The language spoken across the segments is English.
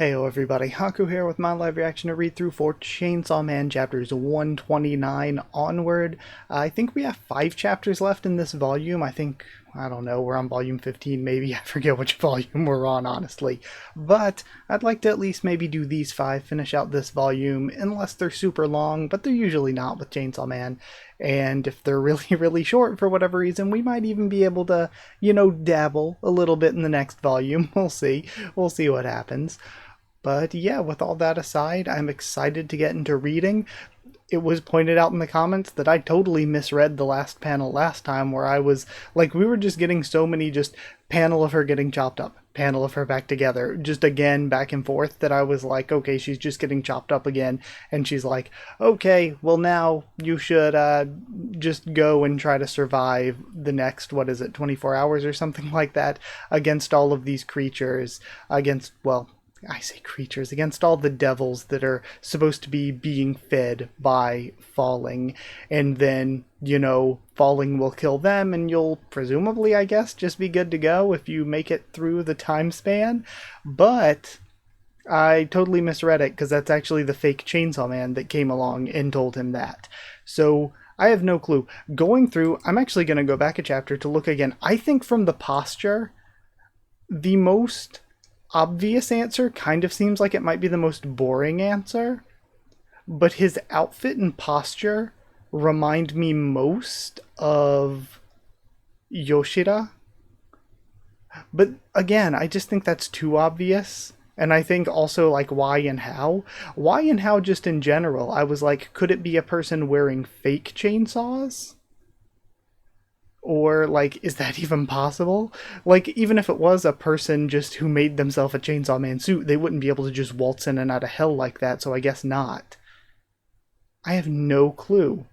Heyo everybody, Haku here with my live reaction to read through for Chainsaw Man chapters 129 onward. I think we have 5 chapters left in this volume. I don't know, we're on volume 15 maybe. I forget which volume we're on, honestly. But I'd like to at least maybe do these 5, finish out this volume, unless they're super long, but they're usually not with Chainsaw Man. And if they're really short for whatever reason, we might even be able to, dabble a little bit in the next volume. We'll see. We'll see what happens. But yeah, with all that aside, I'm excited to get into reading. It was pointed out in the comments that I totally misread the last panel last time, where I was like, we were just getting so many just panel of her getting chopped up, panel of her back together, just again back and forth, that I was like, okay, she's just getting chopped up again. And she's like, okay, well now you should just go and try to survive the next, 24 hours or something like that, against all of these creatures, against, well, I say creatures, against all the devils that are supposed to be being fed by falling. And then, falling will kill them, and you'll presumably, I guess, just be good to go if you make it through the time span. But I totally misread it, because that's actually the fake Chainsaw Man that came along and told him that. So I have no clue. Going through, I'm actually going to go back a chapter to look again. I think from the posture, the most obvious answer kind of seems like it might be the most boring answer, but his outfit and posture remind me most of Yoshida. But again, I just think that's too obvious. And I think also, like, why and how? Why and how just in general, I was like, could it be a person wearing fake chainsaws? Or, like, is that even possible? Like, even if it was a person just who made themselves a Chainsaw Man suit, they wouldn't be able to just waltz in and out of hell like that, so I guess not. I have no clue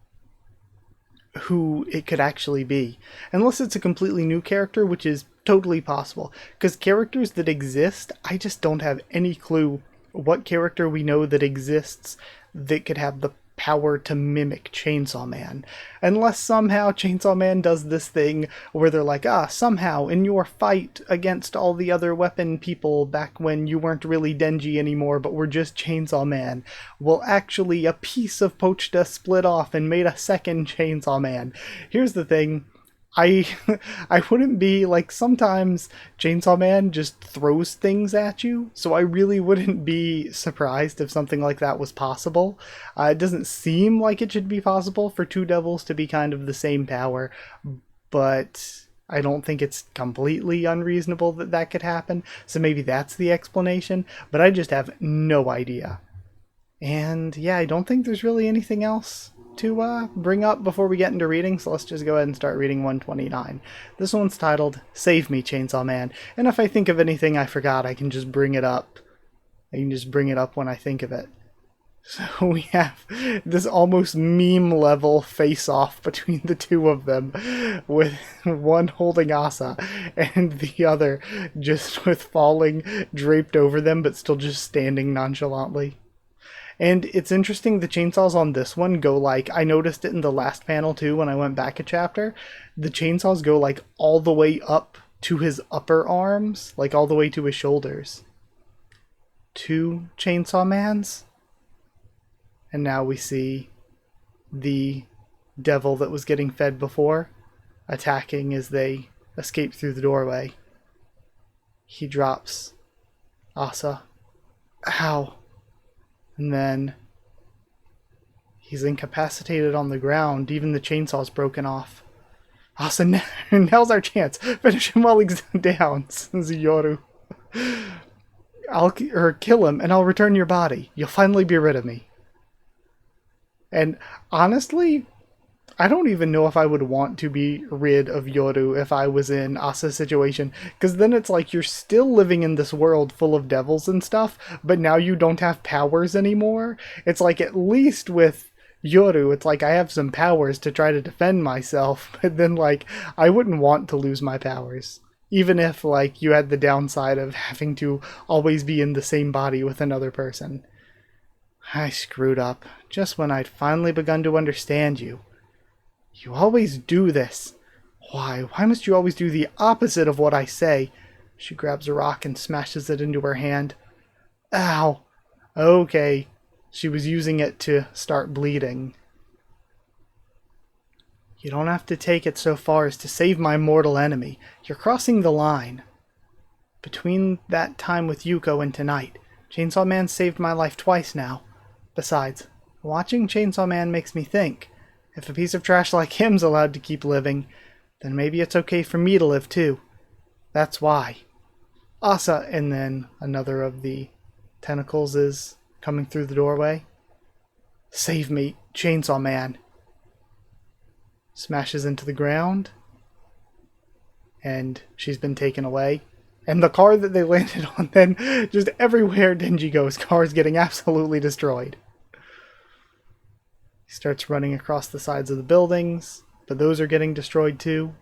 who it could actually be. Unless it's a completely new character, which is totally possible. Because characters that exist, I just don't have any clue what character we know that exists that could have the power to mimic Chainsaw Man. Unless somehow Chainsaw Man does this thing where they're like, somehow in your fight against all the other weapon people back when you weren't really Denji anymore but were just Chainsaw Man, well, actually a piece of Pochta split off and made a second Chainsaw Man. Here's the thing. I wouldn't be, like, sometimes Chainsaw Man just throws things at you, so I really wouldn't be surprised if something like that was possible. It doesn't seem like it should be possible for two devils to be kind of the same power, but I don't think it's completely unreasonable that that could happen, so maybe that's the explanation, but I just have no idea. And yeah, I don't think there's really anything else to bring up before we get into reading, so let's just go ahead and start reading 129. This one's titled, Save Me, Chainsaw Man, and if I think of anything I forgot, I can just bring it up. I can just bring it up when I think of it. So we have this almost meme-level face-off between the two of them, with one holding Asa, and the other just with falling draped over them, but still just standing nonchalantly. And it's interesting, the chainsaws on this one go, like, I noticed it in the last panel too when I went back a chapter, the chainsaws go, like, all the way up to his upper arms, like all the way to his shoulders. 2 Chainsaw Mans. And now we see the devil that was getting fed before attacking as they escape through the doorway. He drops Asa. Ow. And then he's incapacitated on the ground. Even the chainsaw's broken off. Asa, now's our chance. Finish him while he's down, says Yoru. I'll kill him, and I'll return your body. You'll finally be rid of me. And honestly, I don't even know if I would want to be rid of Yoru if I was in Asa's situation, because then it's like you're still living in this world full of devils and stuff, but now you don't have powers anymore. It's like, at least with Yoru, it's like I have some powers to try to defend myself, but then, like, I wouldn't want to lose my powers. Even if, like, you had the downside of having to always be in the same body with another person. I screwed up, just when I'd finally begun to understand you. You always do this. Why must you always do the opposite of what I say? She grabs a rock and smashes it into her hand. Ow. Okay. She was using it to start bleeding. You don't have to take it so far as to save my mortal enemy. You're crossing the line. Between that time with Yuko and tonight, Chainsaw Man saved my life twice now. Besides, watching Chainsaw Man makes me think, if a piece of trash like him's allowed to keep living, then maybe it's okay for me to live too. That's why. Asa, and then another of the tentacles is coming through the doorway. Save me, Chainsaw Man. Smashes into the ground. And she's been taken away. And the car that they landed on then, just everywhere Denji goes, cars getting absolutely destroyed. He starts running across the sides of the buildings, but those are getting destroyed too.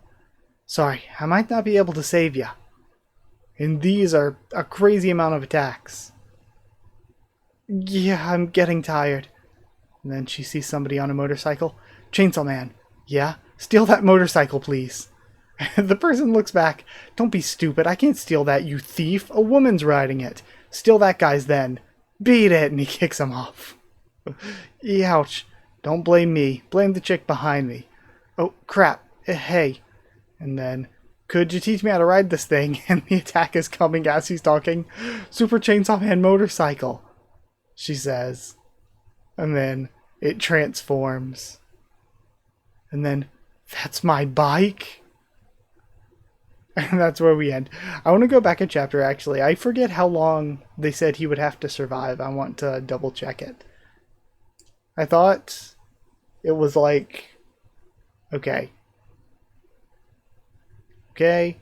Sorry, I might not be able to save ya. And these are a crazy amount of attacks. Yeah, I'm getting tired. And then she sees somebody on a motorcycle. Chainsaw Man. Yeah? Steal that motorcycle, please. The person looks back. Don't be stupid. I can't steal that, you thief. A woman's riding it. Steal that guy's then. Beat it. And he kicks him off. Ouch. Don't blame me. Blame the chick behind me. Oh, crap. Hey. And then, could you teach me how to ride this thing? And the attack is coming as he's talking. Super Chainsaw Man motorcycle, she says. And then it transforms. And then, that's my bike? And that's where we end. I want to go back a chapter, actually. I forget how long they said he would have to survive. I want to double check it. I thought it was like... Okay. Okay.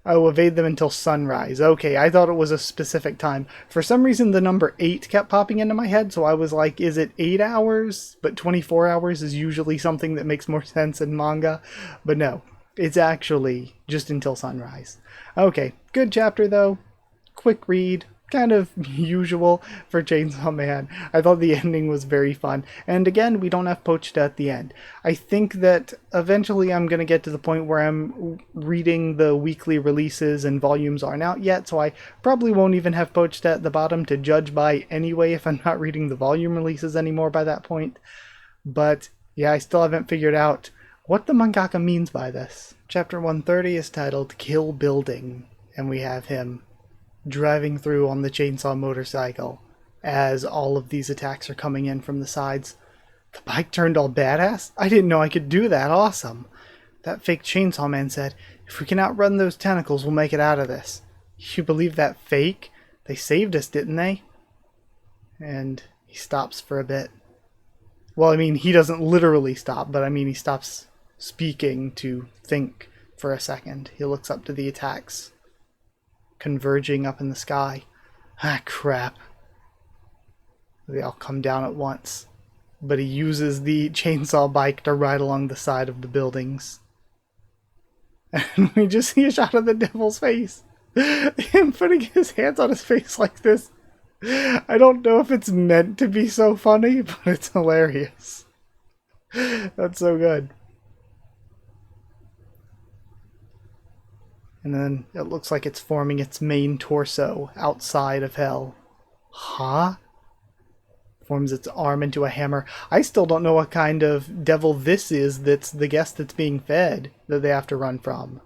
Oh, evade them until sunrise. Okay, I thought it was a specific time. For some reason, the number 8 kept popping into my head, so I was like, is it 8 hours? But 24 hours is usually something that makes more sense in manga. But no. It's actually just until sunrise. Okay, good chapter though. Quick read. Kind of usual for Chainsaw Man. I thought the ending was very fun. And again, we don't have Pochita at the end. I think that eventually I'm going to get to the point where I'm reading the weekly releases and volumes aren't out yet, so I probably won't even have Pochita at the bottom to judge by anyway if I'm not reading the volume releases anymore by that point. But yeah, I still haven't figured out what the mangaka means by this. Chapter 130 is titled Kill Building, and we have him driving through on the chainsaw motorcycle as all of these attacks are coming in from the sides. The bike turned all badass? I didn't know I could do that. Awesome. That fake Chainsaw Man said, if we can outrun those tentacles, we'll make it out of this. You believe that fake? They saved us, didn't they? And he stops for a bit. Well, I mean, he doesn't literally stop, but I mean, he stops speaking to think for a second. He looks up to the attacks converging up in the sky. Ah, crap. They all come down at once. But he uses the chainsaw bike to ride along the side of the buildings. And we just see a shot of the devil's face. Him putting his hands on his face like this. I don't know if it's meant to be so funny, but it's hilarious. That's so good. And then it looks like it's forming its main torso outside of hell. Huh? Forms its arm into a hammer. I still don't know what kind of devil this is that's the guest that's being fed that they have to run from.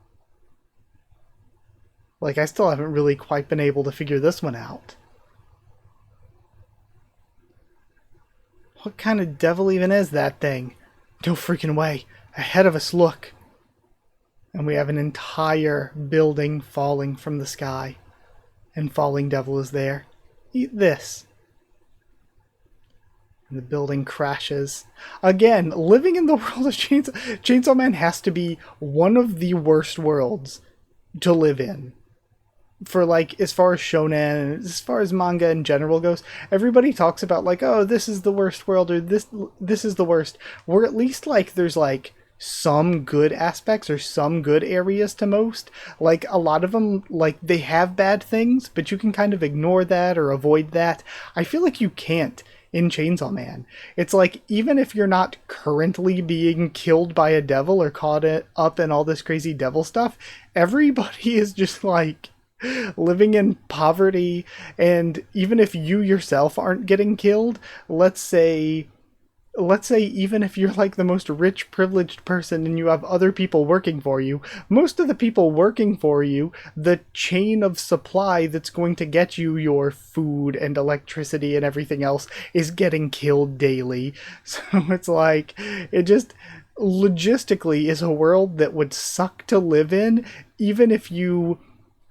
Like, I still haven't really quite been able to figure this one out. What kind of devil even is that thing? No freaking way. Ahead of us, look. And we have an entire building falling from the sky. And Falling Devil is there. Eat this. And the building crashes. Again, living in the world of Chainsaw Man has to be one of the worst worlds to live in. For, like, as far as shonen and as far as manga in general goes, everybody talks about, like, oh, this is the worst world, or this is the worst. Where at least, like, there's, like, some good aspects or some good areas to most. Like, a lot of them, like, they have bad things, but you can kind of ignore that or avoid that. I feel like you can't in Chainsaw Man. It's like, even if you're not currently being killed by a devil or caught up in all this crazy devil stuff, everybody is just, like, living in poverty, and even if you yourself aren't getting killed, let's say even if you're like the most rich privileged person and you have other people working for you, most of the people working for you, the chain of supply that's going to get you your food and electricity and everything else is getting killed daily. So it's like, it just logistically is a world that would suck to live in, even if you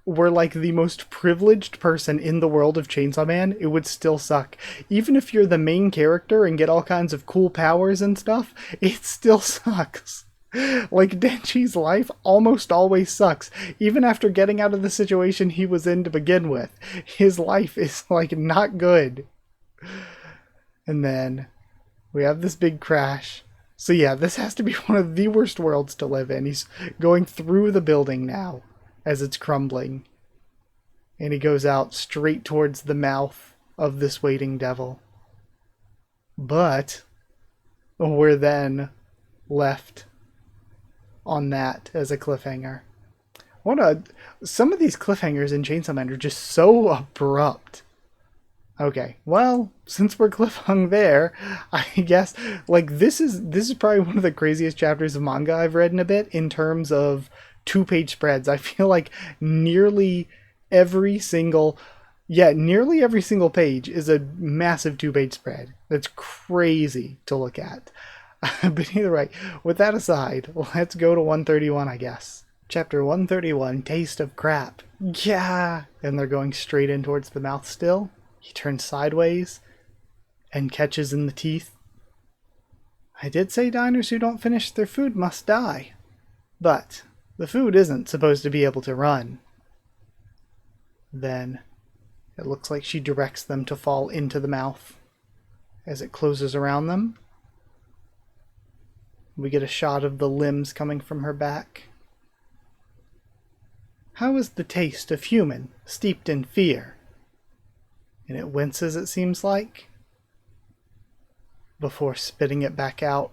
were like the most privileged person in the world of Chainsaw Man, it would still suck. Even if you're the main character and get all kinds of cool powers and stuff, it still sucks. Like, Denji's life almost always sucks. Even after getting out of the situation he was in to begin with, his life is, like, not good. And then we have this big crash. So yeah, this has to be one of the worst worlds to live in. He's going through the building now as it's crumbling. And he goes out straight towards the mouth of this waiting devil. But we're then left on that as a cliffhanger. Some of these cliffhangers in Chainsaw Man are just so abrupt. Okay, well, since we're cliffhung there, I guess like this is probably one of the craziest chapters of manga I've read in a bit in terms of 2-page spreads. I feel like nearly every single page is a massive 2-page spread. That's crazy to look at. But either way, with that aside, let's go to 131, I guess. Chapter 131, Taste of Crap. Yeah! And they're going straight in towards the mouth still. He turns sideways and catches in the teeth. I did say diners who don't finish their food must die. But the food isn't supposed to be able to run. Then it looks like she directs them to fall into the mouth. As it closes around them, we get a shot of the limbs coming from her back. How is the taste of human steeped in fear? And it winces, it seems like, before spitting it back out.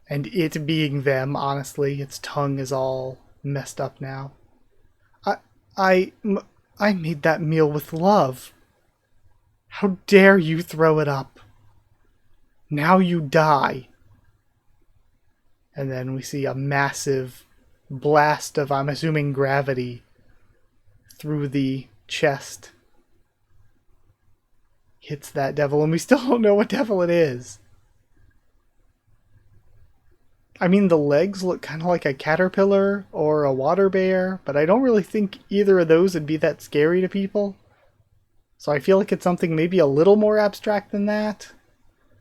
And it being them, honestly, its tongue is all messed up now. I made that meal with love. How dare you throw it up? Now you die. And then we see a massive blast of, I'm assuming, gravity through the chest. Hits that devil, and we still don't know what devil it is. I mean, the legs look kind of like a caterpillar or a water bear, but I don't really think either of those would be that scary to people. So I feel like it's something maybe a little more abstract than that.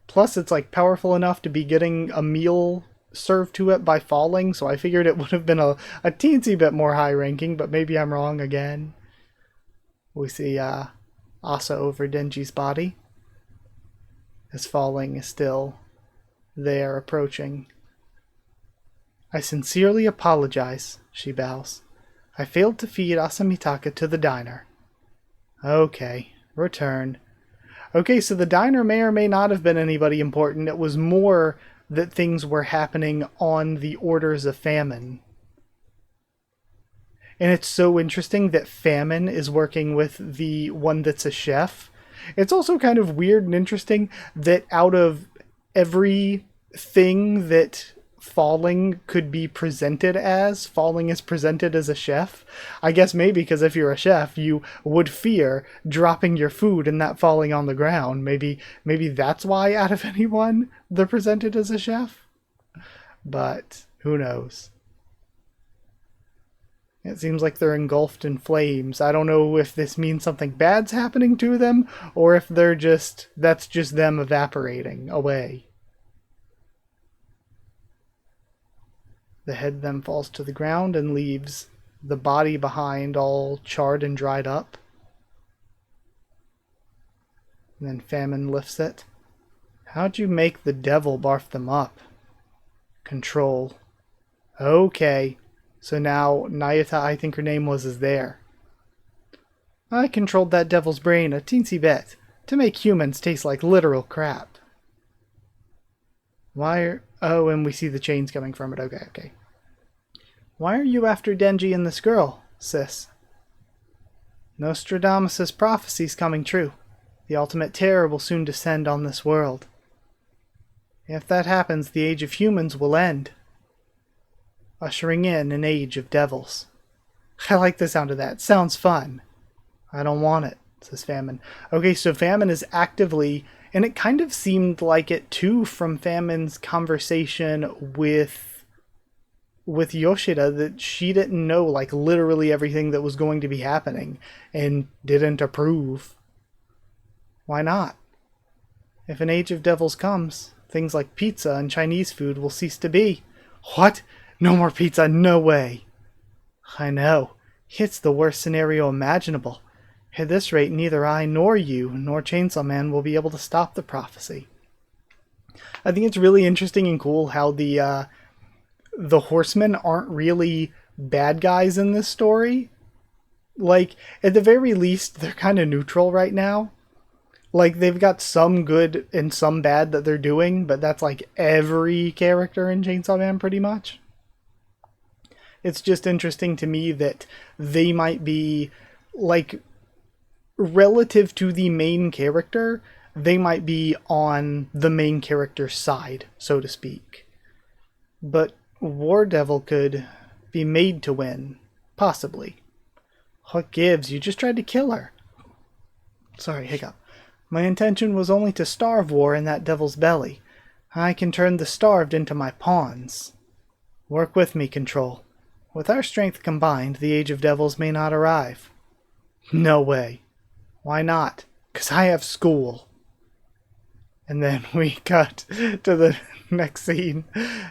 Plus, it's like powerful enough to be getting a meal served to it by falling, so I figured it would have been a teensy bit more high ranking, but maybe I'm wrong again. We see Asa over Denji's body. As falling is still there, approaching. I sincerely apologize, she bows. I failed to feed Asamitaka to the diner. Okay, return. Okay, so the diner may or may not have been anybody important. It was more that things were happening on the orders of Famine. And it's so interesting that Famine is working with the one that's a chef. It's also kind of weird and interesting that out of everything that Falling could be presented as, Falling is presented as a chef. I guess maybe because if you're a chef, you would fear dropping your food and that falling on the ground. Maybe that's why out of anyone they're presented as a chef. But who knows? It seems like they're engulfed in flames. I don't know if this means something bad's happening to them, or if that's just them evaporating away. The head then falls to the ground and leaves the body behind all charred and dried up. And then Famine lifts it. How'd you make the devil barf them up? Control. Okay. So now Nayata, I think her name was, is there. I controlled that devil's brain a teensy bit to make humans taste like literal crap. Oh, and we see the chains coming from it. Okay. Why are you after Denji and this girl, sis? Nostradamus' prophecy's coming true. The ultimate terror will soon descend on this world. If that happens, the age of humans will end, ushering in an age of devils. I like the sound of that. Sounds fun. I don't want it, says Famine. Okay, so Famine is actively, and it kind of seemed like it too from Famine's conversation with Yoshida, that she didn't know like literally everything that was going to be happening and didn't approve. Why not? If an age of devils comes, things like pizza and Chinese food will cease to be. What? No more pizza? No way. I know. It's the worst scenario imaginable. At this rate, neither I nor you nor Chainsaw Man will be able to stop the prophecy. I think it's really interesting and cool how the horsemen aren't really bad guys in this story. Like, at the very least, they're kind of neutral right now. Like, they've got some good and some bad that they're doing, but that's like every character in Chainsaw Man pretty much. It's just interesting to me that they might be, like, relative to the main character, they might be on the main character's side, so to speak. But War Devil could be made to win. Possibly. What gives? You just tried to kill her. Sorry, hiccup. My intention was only to starve War in that devil's belly. I can turn the starved into my pawns. Work with me, Control. With our strength combined, the Age of Devils may not arrive. No way. Why not? 'Cause I have school. And then we cut to the next scene.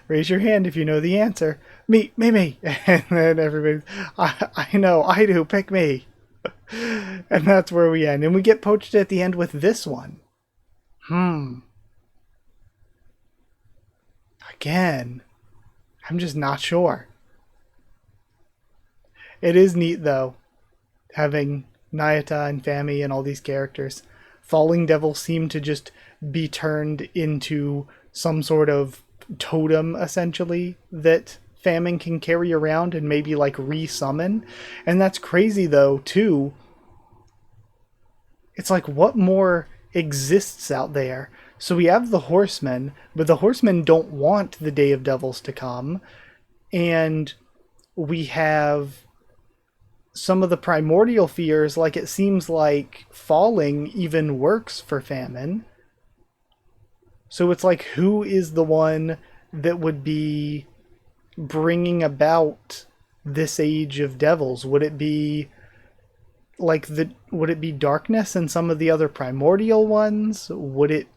Raise your hand if you know the answer. Me. And then everybody's, I know, I do, pick me. And that's where we end. And we get poached at the end with this one. Again, I'm just not sure. It is neat, though, having Nayata and Fami and all these characters. Falling Devil seem to just be turned into some sort of totem, essentially, that Famine can carry around and maybe, like, re-summon. And that's crazy, though, too. It's like, what more exists out there? So we have the Horsemen, but the Horsemen don't want the Day of Devils to come. And we have some of the primordial fears, like it seems like falling even works for Famine. So it's like, who is the one that would be bringing about this age of devils? Would it be like would it be darkness and some of the other primordial ones? Would it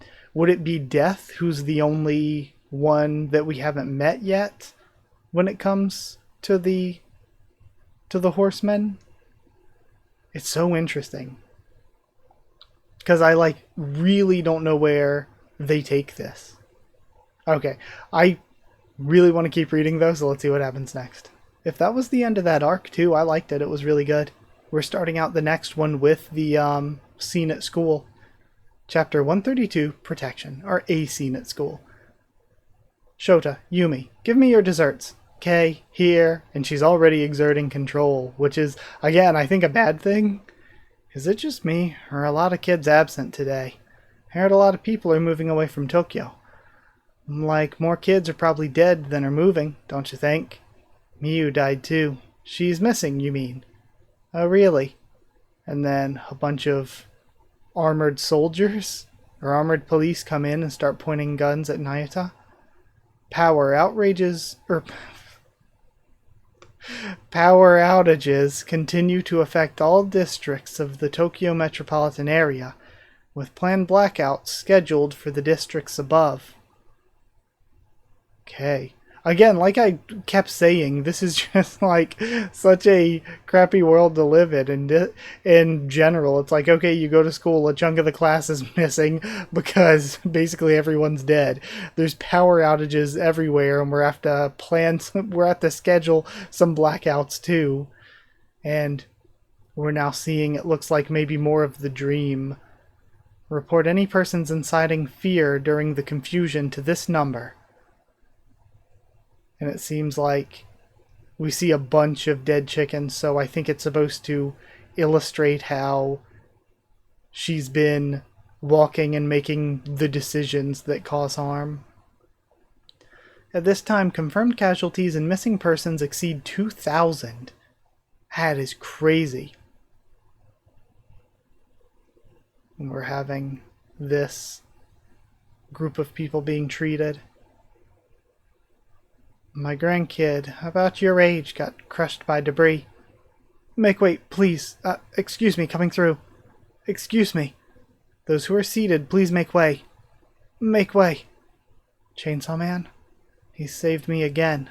be Death, who's the only one that we haven't met yet when it comes to the Horsemen? It's so interesting, because I like really don't know where they take this. Okay, I really want to keep reading though, so let's see what happens next. If that was the end of that arc too, I liked it. It was really good. We're starting out the next one with the scene at school. Chapter 132, Protection, or A Scene at School. Shota, Yumi, give me your desserts. Okay, here, and she's already exerting control, which is, again, I think a bad thing. Is it just me, or are a lot of kids absent today? I heard a lot of people are moving away from Tokyo. Like, more kids are probably dead than are moving, don't you think? Miyu died too. She's missing, you mean? Oh, really? And then a bunch of armored soldiers, or armored police come in and start pointing guns at Nayata. Power outages continue to affect all districts of the Tokyo metropolitan area, with planned blackouts scheduled for the districts above. Okay. Again, like I kept saying, this is just like such a crappy world to live in. And in general, it's like, okay, you go to school, a chunk of the class is missing because basically everyone's dead. There's power outages everywhere, and we're have to schedule some blackouts too. And we're now seeing, it looks like maybe more of the dream. Report any persons inciting fear during the confusion to this number. And it seems like we see a bunch of dead chickens, so I think it's supposed to illustrate how she's been walking and making the decisions that cause harm. At this time, confirmed casualties and missing persons exceed 2,000. That is crazy. And we're having this group of people being treated. My grandkid, about your age, got crushed by debris. Make way, please. Excuse me, coming through. Excuse me. Those who are seated, please make way. Make way. Chainsaw Man, he saved me again.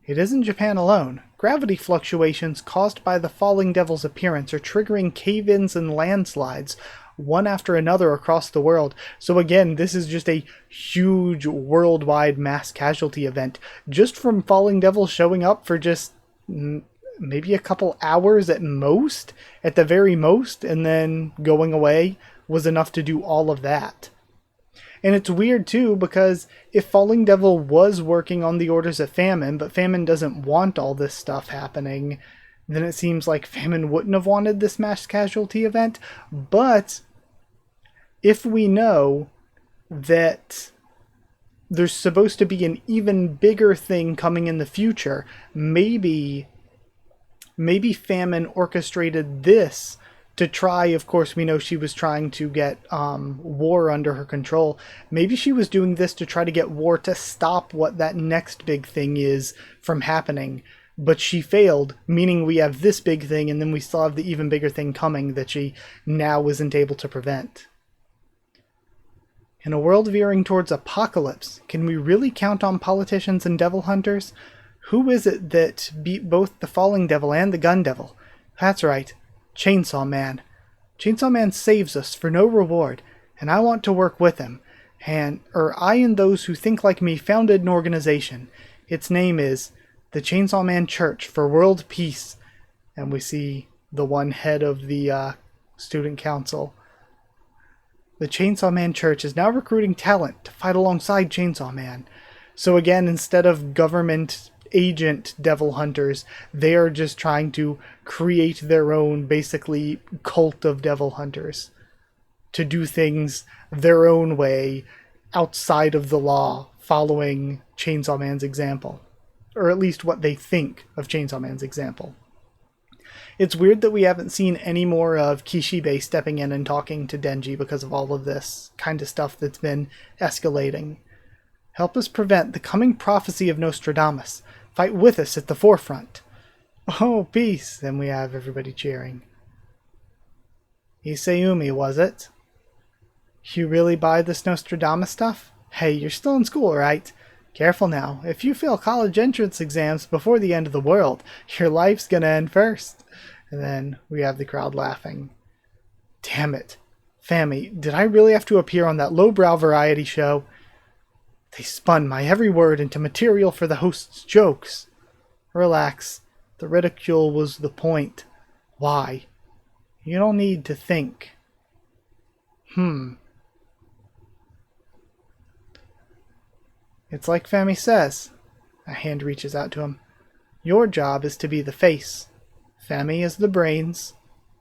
It isn't Japan alone. Gravity fluctuations caused by the falling devil's appearance are triggering cave-ins and landslides, one after another across the world. So again, this is just a huge worldwide mass casualty event. Just from falling devils showing up for just maybe a couple hours at most, at the very most, and then going away was enough to do all of that. And it's weird too, because if Falling Devil was working on the orders of Famine, but Famine doesn't want all this stuff happening, then it seems like Famine wouldn't have wanted this mass casualty event. But if we know that there's supposed to be an even bigger thing coming in the future, maybe Famine orchestrated this to try, of course, we know she was trying to get war under her control. Maybe she was doing this to try to get war to stop what that next big thing is from happening. But she failed, meaning we have this big thing, and then we still have the even bigger thing coming that she now isn't able to prevent. In a world veering towards apocalypse, can we really count on politicians and devil hunters? Who is it that beat both the Falling Devil and the Gun Devil? That's right. Chainsaw Man. Chainsaw Man saves us for no reward, and I want to work with him. I and those who think like me founded an organization. Its name is the Chainsaw Man Church for World Peace. And we see the one head of the student council. The Chainsaw Man Church is now recruiting talent to fight alongside Chainsaw Man. So again, instead of government agent devil hunters, they are just trying to create their own basically cult of devil hunters to do things their own way outside of the law, following Chainsaw Man's example, or at least what they think of Chainsaw Man's example. It's weird that we haven't seen any more of Kishibe stepping in and talking to Denji because of all of this kind of stuff that's been escalating. Help us prevent the coming prophecy of Nostradamus. Fight with us at the forefront. Oh, peace. Then we have everybody cheering. Isayumi, was it? You really buy this Nostradamus stuff? Hey, you're still in school, right? Careful now. If you fail college entrance exams before the end of the world, your life's gonna end first. And then we have the crowd laughing. Damn it. Fammy, did I really have to appear on that lowbrow variety show? They spun my every word into material for the host's jokes. Relax. The ridicule was the point. Why? You don't need to think. It's like Fammy says. A hand reaches out to him. Your job is to be the face. Fammy is the brains.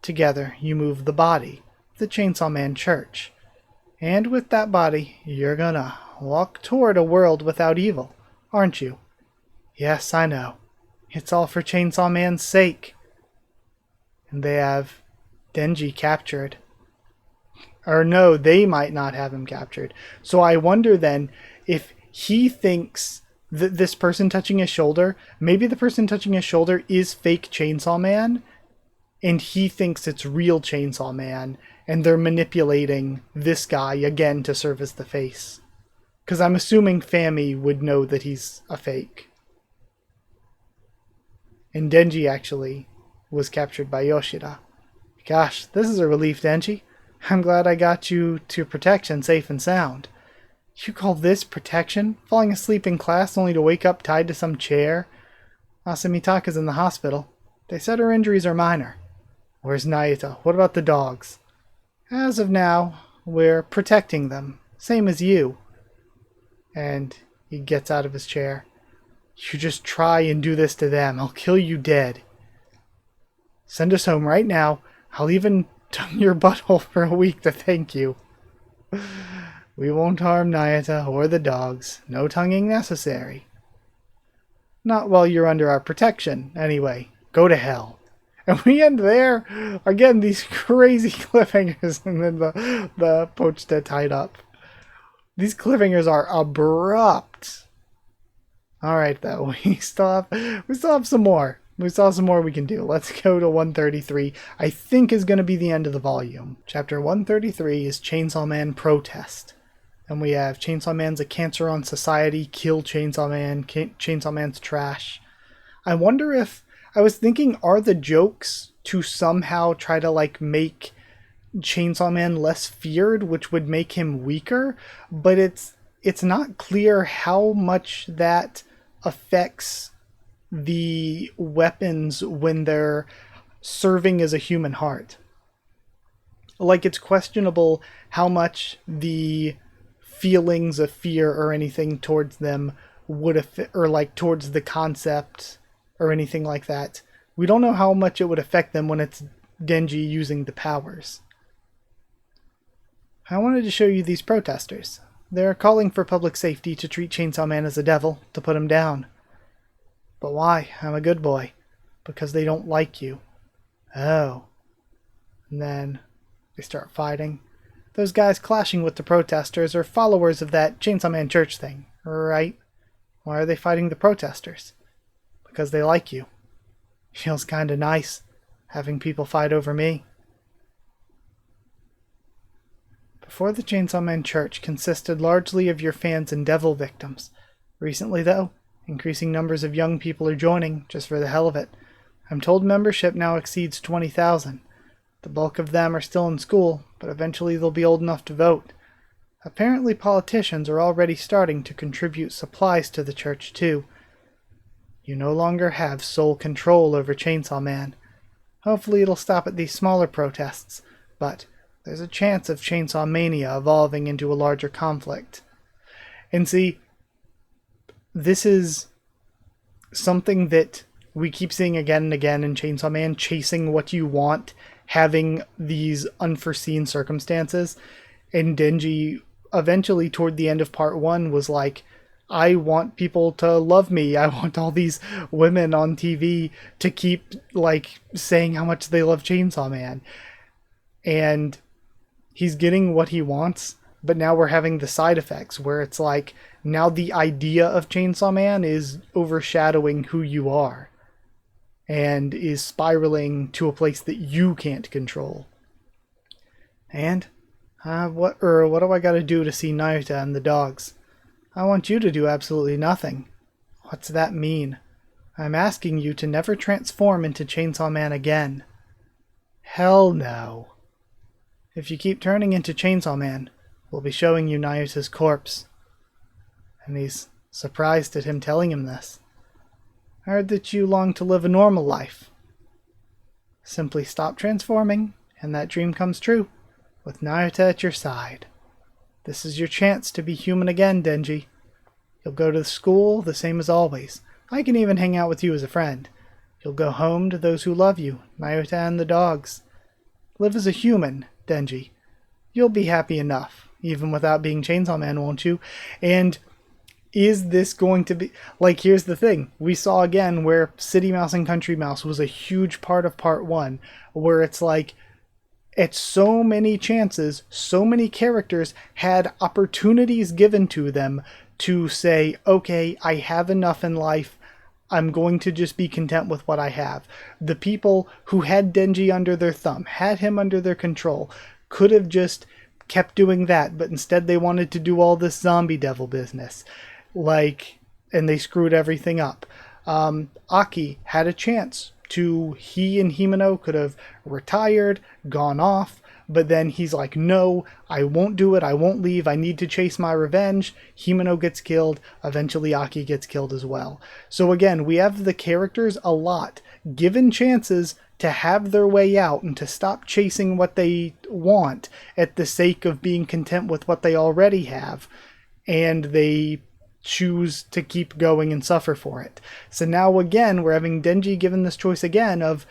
Together you move the body, the Chainsaw Man Church. And with that body, you're gonna walk toward a world without evil, aren't you? Yes, I know. It's all for Chainsaw Man's sake. And they have Denji captured. Or no, they might not have him captured. So I wonder then if he thinks that this person touching his shoulder, maybe the person touching his shoulder is fake Chainsaw Man, and he thinks it's real Chainsaw Man, and they're manipulating this guy again to serve as the face. Because I'm assuming Fammy would know that he's a fake. And Denji actually was captured by Yoshida. Gosh, this is a relief, Denji. I'm glad I got you to protection safe and sound. You call this protection? Falling asleep in class only to wake up tied to some chair? Asumitaka's in the hospital. They said her injuries are minor. Where's Naita? What about the dogs? As of now, we're protecting them. Same as you. And he gets out of his chair. You just try and do this to them. I'll kill you dead. Send us home right now. I'll even tongue your butthole for a week to thank you. We won't harm Nayata or the dogs. No tonguing necessary. Not while you're under our protection, anyway. Go to hell. And we end there. Again, these crazy cliffhangers, and then the pochta tied up. These cliffhangers are abrupt. Alright, though. We still have some more. We still have some more we can do. Let's go to 133. I think is going to be the end of the volume. Chapter 133 is Chainsaw Man Protest. And we have Chainsaw Man's a cancer on society, kill Chainsaw Man, Chainsaw Man's trash. I wonder if, I was thinking, are the jokes to somehow try to like make Chainsaw Man less feared, which would make him weaker, but it's not clear how much that affects the weapons when they're serving as a human heart. Like, it's questionable how much the feelings of fear or anything towards them would affect, or like towards the concept or anything like that. We don't know how much it would affect them when it's Denji using the powers. I wanted to show you these protesters. They're calling for public safety to treat Chainsaw Man as a devil, to put him down. But why? I'm a good boy. Because they don't like you. Oh. And then they start fighting. Those guys clashing with the protesters are followers of that Chainsaw Man church thing, right? Why are they fighting the protesters? Because they like you. Feels kinda nice, having people fight over me. Before, the Chainsaw Man church consisted largely of your fans and devil victims. Recently, though, increasing numbers of young people are joining, just for the hell of it. I'm told membership now exceeds 20,000. The bulk of them are still in school, but eventually they'll be old enough to vote. Apparently politicians are already starting to contribute supplies to the church too. You no longer have sole control over Chainsaw Man. Hopefully it'll stop at these smaller protests, but there's a chance of Chainsaw Mania evolving into a larger conflict. And see, this is something that we keep seeing again and again in Chainsaw Man, chasing what you want, having these unforeseen circumstances. And Denji, eventually toward the end of part 1, was like, I want people to love me. I want all these women on TV to keep like saying how much they love Chainsaw Man. And he's getting what he wants, but now we're having the side effects where it's like, now the idea of Chainsaw Man is overshadowing who you are and is spiraling to a place that you can't control. And what do I gotta do to see Naruto and the dogs? I want you to do absolutely nothing. What's that mean? I'm asking you to never transform into Chainsaw Man again. Hell no. If you keep turning into Chainsaw Man, we'll be showing you Naruto's corpse. And he's surprised at him telling him this. I heard that you long to live a normal life. Simply stop transforming, and that dream comes true, with Naruto at your side. This is your chance to be human again, Denji. You'll go to school the same as always. I can even hang out with you as a friend. You'll go home to those who love you, Naruto and the dogs. Live as a human, Denji. You'll be happy enough, even without being Chainsaw Man, won't you? And is this going to be... Like, here's the thing. We saw again where City Mouse and Country Mouse was a huge part of part 1, where it's like, at so many chances, so many characters had opportunities given to them to say, okay, I have enough in life, I'm going to just be content with what I have. The people who had Denji under their thumb, had him under their control, could have just kept doing that, but instead they wanted to do all this zombie devil business. Like, and they screwed everything up. Aki had a chance to, he and Himeno could have retired, gone off, but then he's like, no, I won't do it, I won't leave, I need to chase my revenge. Himeno gets killed, eventually Aki gets killed as well. So again, we have the characters a lot given chances to have their way out and to stop chasing what they want at the sake of being content with what they already have, and they choose to keep going and suffer for it. So now again, we're having Denji given this choice again of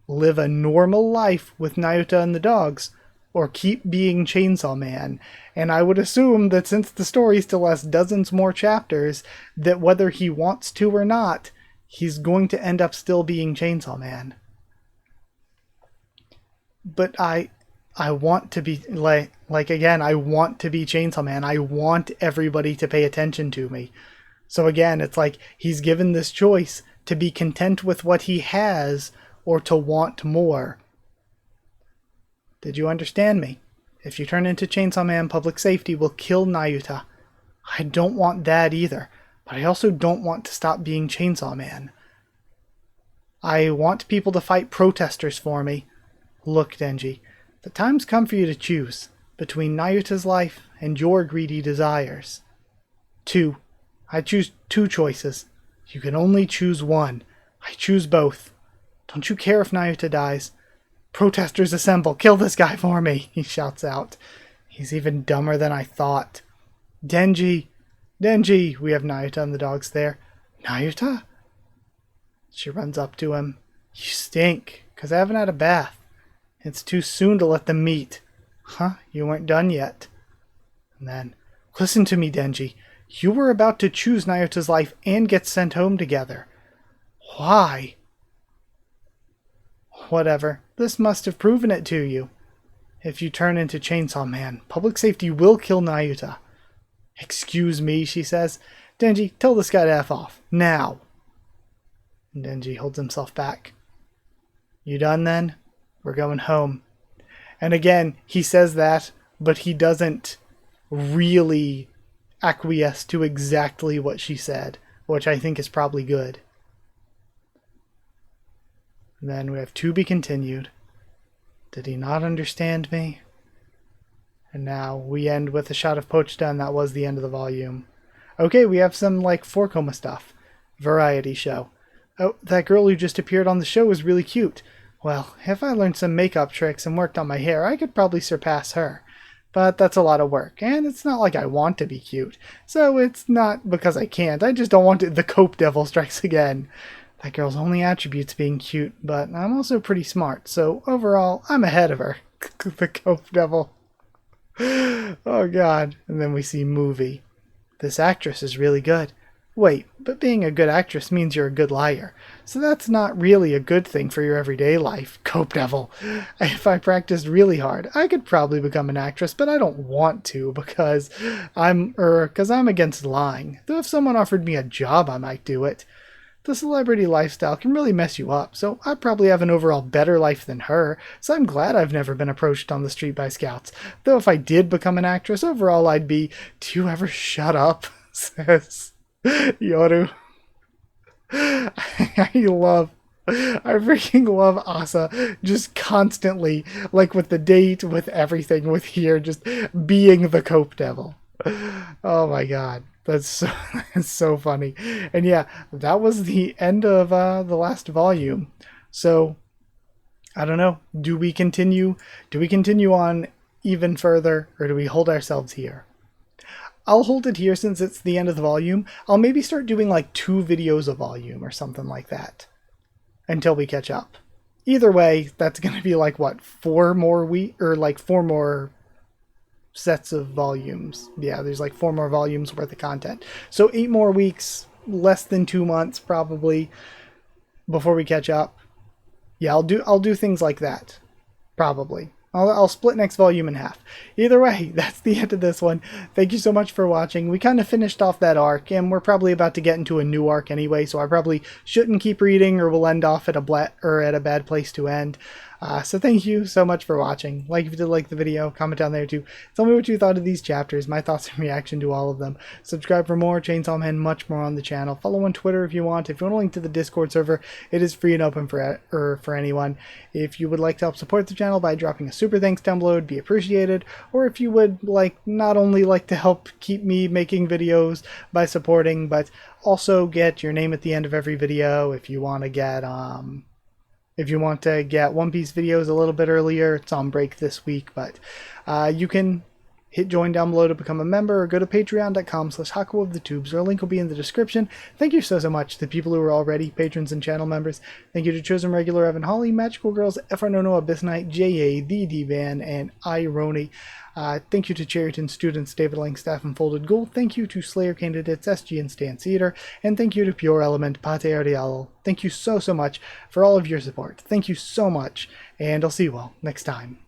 live a normal life with Naruto and the dogs, or keep being Chainsaw Man. And I would assume that since the story still has dozens more chapters, that whether he wants to or not, he's going to end up still being Chainsaw Man. But I want to be, like again, I want to be Chainsaw Man. I want everybody to pay attention to me. So again, it's like he's given this choice to be content with what he has or to want more. Did you understand me? If you turn into Chainsaw Man, public safety will kill Naruto. I don't want that either, but I also don't want to stop being Chainsaw Man. I want people to fight protesters for me. Look, Denji, the time's come for you to choose between Naruto's life and your greedy desires. I choose two choices. You can only choose one. I choose both. Don't you care if Naruto dies? Protesters assemble! Kill this guy for me! He shouts out. He's even dumber than I thought. Denji! Denji! We have Naruto and the dogs there. Naruto? She runs up to him. You stink, 'cause I haven't had a bath. It's too soon to let them meet. Huh? You weren't done yet. And then, listen to me, Denji. You were about to choose Naruto's life and get sent home together. Why? Whatever. This must have proven it to you. If you turn into Chainsaw Man, public safety will kill Naruto. Excuse me, she says. Denji, tell this guy to F off. Now. And Denji holds himself back. You done then? We're going home. And again, he says that, but he doesn't really acquiesce to exactly what she said, which I think is probably good. And then we have to be continued. Did he not understand me? And now we end with a shot of Pochita, and that was the end of the volume. Okay, we have some, like, 4-coma stuff. Variety show. Oh, that girl who just appeared on the show was really cute. Well, if I learned some makeup tricks and worked on my hair, I could probably surpass her. But that's a lot of work, and it's not like I want to be cute. So it's not because I can't, I just don't want it. The Cope Devil strikes again. That girl's only attribute's being cute, but I'm also pretty smart, so overall, I'm ahead of her. The Cope Devil. Oh god. And then we see movie. This actress is really good. Wait, but being a good actress means you're a good liar. So that's not really a good thing for your everyday life, Cope Devil. If I practiced really hard, I could probably become an actress, but I don't want to because I'm against lying. Though if someone offered me a job, I might do it. The celebrity lifestyle can really mess you up, so I probably have an overall better life than her, so I'm glad I've never been approached on the street by scouts. Though if I did become an actress, overall I'd be, do you ever shut up? Says Yoru. I freaking love Asa just constantly, like with the date, with everything, with here, just being the Cope Devil. Oh my god. That's so funny. And yeah, that was the end of the last volume. So, I don't know. Do we continue on even further, or do we hold ourselves here? I'll hold it here since it's the end of the volume. I'll maybe start doing like 2 videos a volume or something like that until we catch up. Either way, that's going to be like, what, 4 more sets of volumes. Yeah, there's like 4 more volumes worth of content. So 8 more weeks, less than 2 months probably before we catch up. Yeah, I'll do things like that. Probably. I'll split next volume in half. Either way, that's the end of this one. Thank you so much for watching. We kind of finished off that arc, and we're probably about to get into a new arc anyway, so I probably shouldn't keep reading, or we'll end off at a bad place to end. So thank you so much for watching. Like if you did like the video, comment down there too. Tell me what you thought of these chapters, my thoughts and reaction to all of them. Subscribe for more Chainsaw Man, much more on the channel. Follow on Twitter if you want. If you want a link to the Discord server, it is free and open for anyone. If you would like to help support the channel by dropping a super thanks down below, it'd be appreciated. Or if you would not only like to help keep me making videos by supporting, but also get your name at the end of every video if you want to get One Piece videos a little bit earlier. It's on break this week, but you can hit join down below to become a member, or go to patreon.com/Haku of the Tubes, or a link will be in the description. Thank you so much to the people who are already patrons and channel members. Thank you to Chosen Regular Evan Holly, Magical Girls, Efranono Abyss Knight, J.A., The D-Van, and Irony. Thank you to Cherryton students David Langstaff and Folded Ghoul. Thank you to Slayer candidates SG and Stan Cedar. And thank you to Pure Element Pate Ardialo. Thank you so much for all of your support. Thank you so much, and I'll see you all next time.